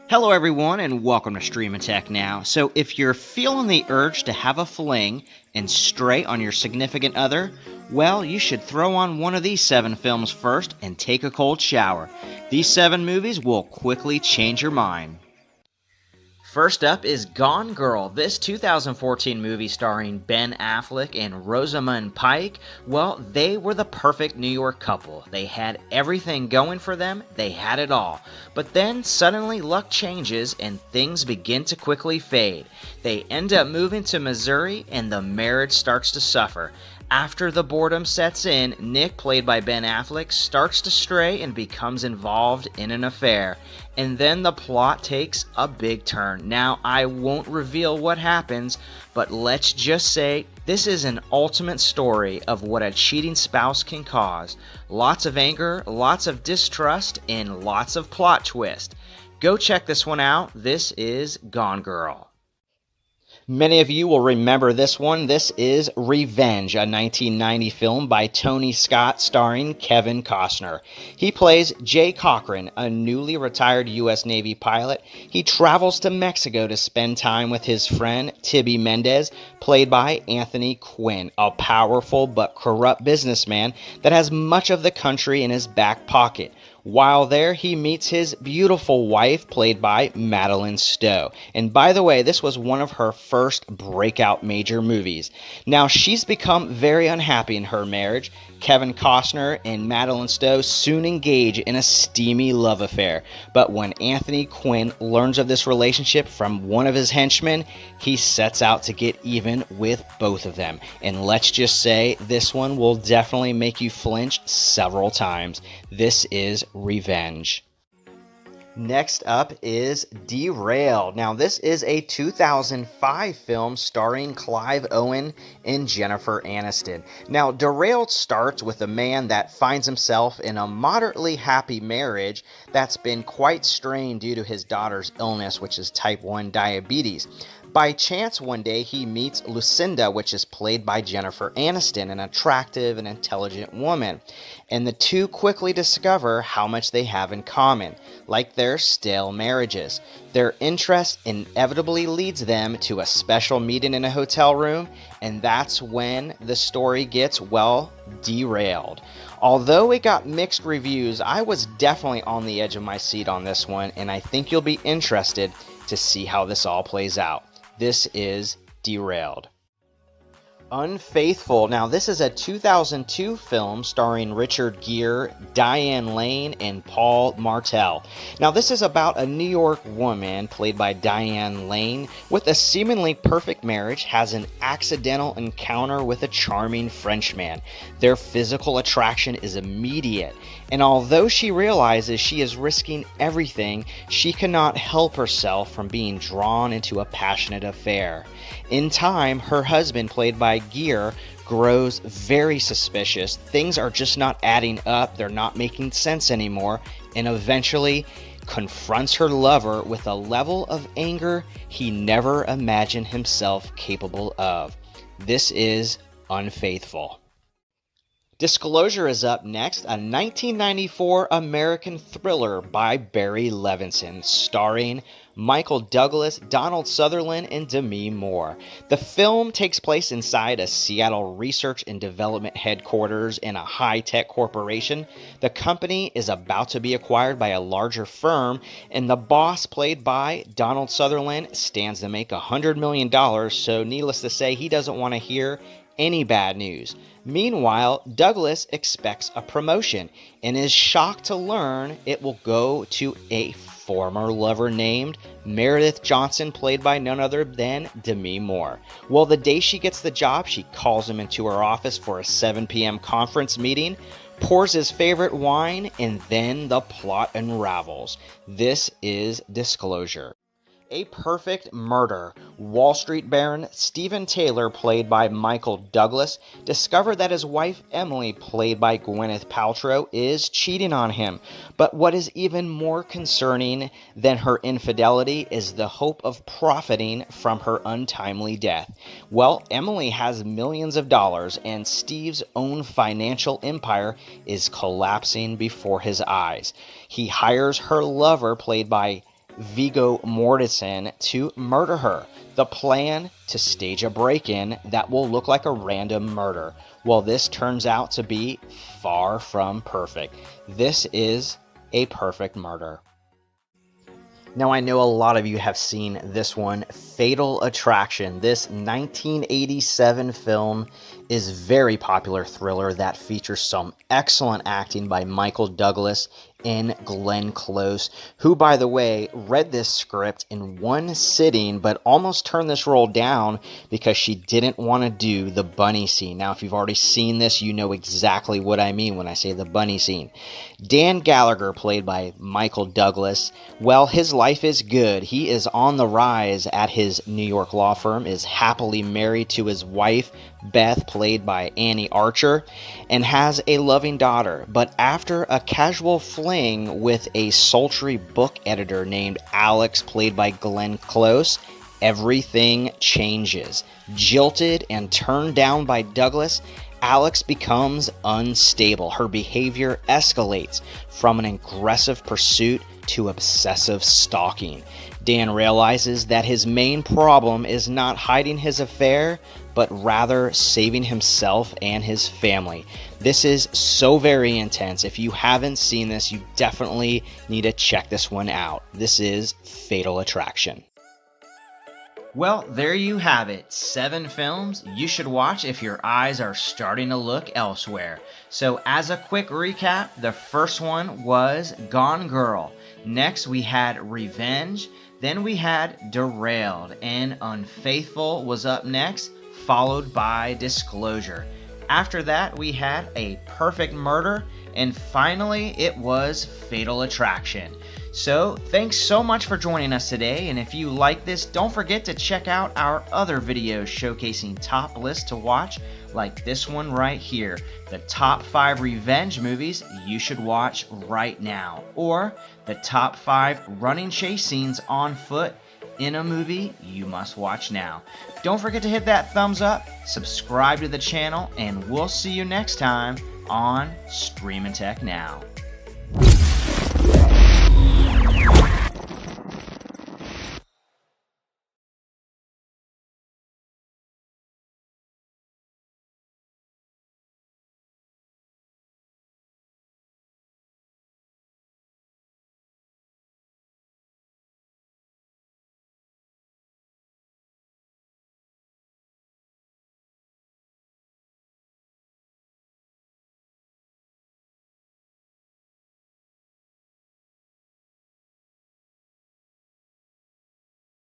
Hello, everyone, and welcome to Stream Attack Now. So, if you're feeling the urge to have a fling and stray on your significant other, well, you should throw on one of these 7 films first and take a cold shower. These 7 movies will quickly change your mind. First up is Gone Girl. This 2014 movie starring Ben Affleck and Rosamund Pike, well, they were the perfect New York couple. They had everything going for them, they had it all. But then suddenly luck changes and things begin to quickly fade. They end up moving to Missouri and the marriage starts to suffer. After the boredom sets in, Nick, played by Ben Affleck, starts to stray and becomes involved in an affair. And then the plot takes a big turn. Now, I won't reveal what happens, but let's just say this is an ultimate story of what a cheating spouse can cause. Lots of anger, lots of distrust, and lots of plot twist. Go check this one out. This is Gone Girl. Many of you will remember this one. This is Revenge, a 1990 film by Tony Scott starring Kevin Costner. He plays Jay Cochran, a newly retired U.S. Navy pilot. He travels to Mexico to spend time with his friend Tibby Mendez, played by Anthony Quinn, a powerful but corrupt businessman that has much of the country in his back pocket. While there, he meets his beautiful wife, played by Madeline Stowe. And by the way, this was one of her first breakout major movies. Now, she's become very unhappy in her marriage. Kevin Costner and Madeline Stowe soon engage in a steamy love affair. But when Anthony Quinn learns of this relationship from one of his henchmen, he sets out to get even with both of them. And let's just say this one will definitely make you flinch several times. This is Revenge. Next up is Derailed. Now, this is a 2005 film starring Clive Owen and Jennifer Aniston. Now, Derailed starts with a man that finds himself in a moderately happy marriage that's been quite strained due to his daughter's illness, which is type 1 diabetes. By chance, one day he meets Lucinda, which is played by Jennifer Aniston, an attractive and intelligent woman. And the two quickly discover how much they have in common, like their stale marriages. Their interest inevitably leads them to a special meeting in a hotel room, and that's when the story gets, well, derailed. Although it got mixed reviews, I was definitely on the edge of my seat on this one, and I think you'll be interested to see how this all plays out. This is Derailed. Unfaithful. Now, this is a 2002 film starring Richard Gere, Diane Lane, and Paul Martel. Now, this is about a New York woman, played by Diane Lane, with a seemingly perfect marriage, has an accidental encounter with a charming Frenchman. Their physical attraction is immediate, and although she realizes she is risking everything, she cannot help herself from being drawn into a passionate affair. In time, her husband, played by Gere, grows very suspicious. Things are just not adding up, they're not making sense anymore, and eventually confronts her lover with a level of anger he never imagined himself capable of. This is Unfaithful. Disclosure is up next, a 1994 American thriller by Barry Levinson, starring Michael Douglas, Donald Sutherland, and Demi Moore. The film takes place inside a Seattle research and development headquarters in a high-tech corporation. The company is about to be acquired by a larger firm, and the boss, played by Donald Sutherland, stands to make $100 million, so needless to say, he doesn't want to hear any bad news. Meanwhile, Douglas expects a promotion and is shocked to learn it will go to a former lover named Meredith Johnson, played by none other than Demi Moore. Well, the day she gets the job, she calls him into her office for a 7 p.m. conference meeting, pours his favorite wine, and then the plot unravels. This is Disclosure. A Perfect Murder. Wall Street baron Stephen Taylor, played by Michael Douglas, discovered that his wife Emily, played by Gwyneth Paltrow, is cheating on him. But what is even more concerning than her infidelity is the hope of profiting from her untimely death. Well, Emily has millions of dollars, and Steve's own financial empire is collapsing before his eyes. He hires her lover, played by Viggo Mortensen to murder her. The plan: to stage a break-in that will look like a random murder. Well, this turns out to be far from perfect. This is a perfect murder. Now, I know a lot of you have seen this one, Fatal Attraction. This 1987 film is a very popular thriller that features some excellent acting by Michael Douglas and Glenn Close, who, by the way, read this script in one sitting but almost turned this role down because she didn't want to do the bunny scene. Now, if you've already seen this, you know exactly what I mean when I say the bunny scene. Dan Gallagher, played by Michael Douglas, well, his life is good. He is on the rise at his New York law firm, is happily married to his wife, Beth, played by Annie Archer, and has a loving daughter. But after a casual fling with a sultry book editor named Alex, played by Glenn Close, everything changes. Jilted and turned down by Douglas, Alex becomes unstable. Her behavior escalates from an aggressive pursuit to obsessive stalking. Dan realizes that his main problem is not hiding his affair, but rather saving himself and his family. This is so very intense. If you haven't seen this, you definitely need to check this one out. This is Fatal Attraction. Well, there you have it. 7 films you should watch if your eyes are starting to look elsewhere. So as a quick recap, the first one was Gone Girl. Next we had Revenge. Then we had Derailed, and Unfaithful was up next, followed by Disclosure. After that, we had A Perfect Murder, and finally, it was Fatal Attraction. So, thanks so much for joining us today, and if you like this, don't forget to check out our other videos showcasing top lists to watch, like this one right here, the top 5 revenge movies you should watch right now, or the top 5 running chase scenes on foot in a movie you must watch now. Don't forget to hit that thumbs up, subscribe to the channel, and we'll see you next time on Streamin' Tech Now.